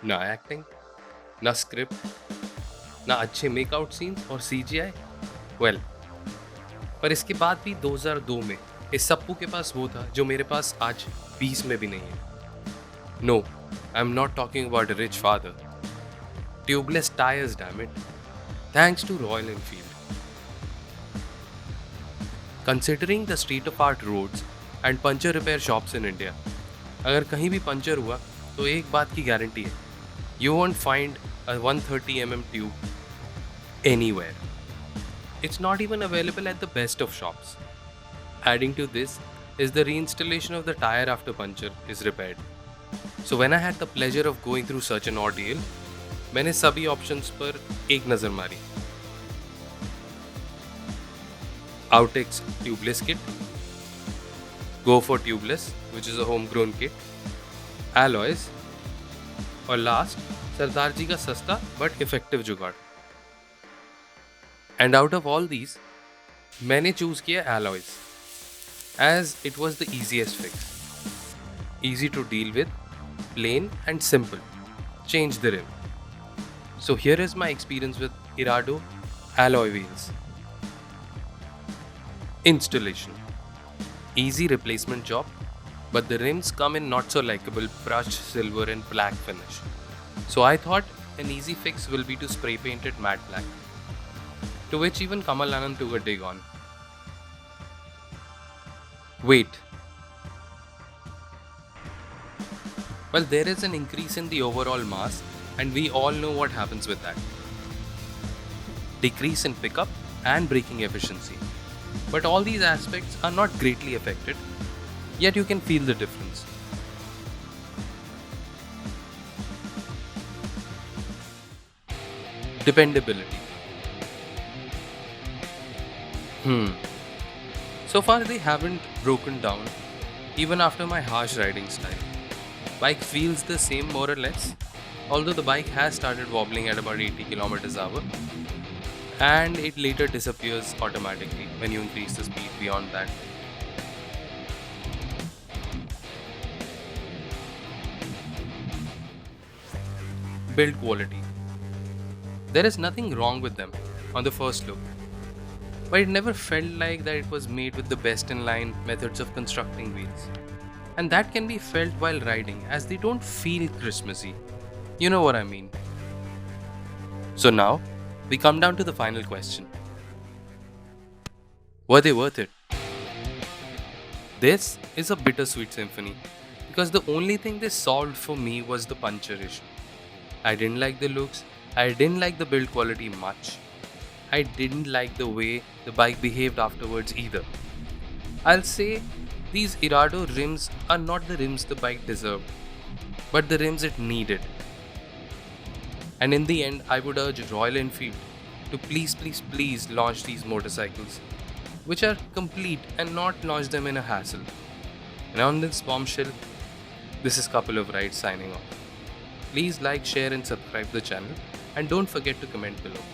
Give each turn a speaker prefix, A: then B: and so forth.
A: ना एक्टिंग, ना स्क्रिप्ट, ना अच्छे मेकआउट सीन्स और सीजीआई। वेल, पर इसके बाद भी 2002 में इस सप्पू के पास वो था जो मेरे पास आज 20 में भी नहीं है। No, I am not talking about rich father. Tubeless tyres, damn it, thanks to Royal Enfield. Considering the state of art roads and puncture repair shops in India, अगर कहीं भी पंचर हुआ तो एक बात की गारंटी है, you won't find a 130 tube anywhere. It's not even available at the best of shops. Adding to this is the reinstallation of the tire after puncture is repaired. So when I had the pleasure of going through such an ordeal, मैंने सभी options पर एक नज़र मारी। Outex tubeless kit, go for tubeless, which is a homegrown kit, alloys, और last Sardar ji का सस्ता but effective जुगाड़। And out of all these मैंने चूज किया alloys as it was the easiest fix, easy to deal with, plain and simple. Change the rim. So here is my experience with Irado alloy wheels. Installation. Easy replacement job, but the rims come in not so likable brushed silver and black finish. So I thought an easy fix will be to spray paint it matte black. To which even Kamal Anand took a dig on. Wait. Well, there is an increase in the overall mass, and we all know what happens with that. Decrease in pickup and braking efficiency. But all these aspects are not greatly affected, yet you can feel the difference. Dependability. So far they haven't broken down, even after my harsh riding style. Bike feels the same more or less, although the bike has started wobbling at about 80 km/h, and it later disappears automatically when you increase the speed beyond that. Build quality. There is nothing wrong with them on the first look, but it never felt like that it was made with the best in line methods of constructing wheels. And that can be felt while riding, as they don't feel Christmassy. You know what I mean. So now, we come down to the final question. Were they worth it? This is a bittersweet symphony, because the only thing they solved for me was the puncture issue. I didn't like the looks, I didn't like the build quality much. I didn't like the way the bike behaved afterwards either. I'll say these Irado rims are not the rims the bike deserved, but the rims it needed. And in the end, I would urge Royal Enfield to please launch these motorcycles, which are complete, and not launch them in a hassle. And on this bombshell, this is Couple of Rides signing off. Please like, share and subscribe the channel, and don't forget to comment below.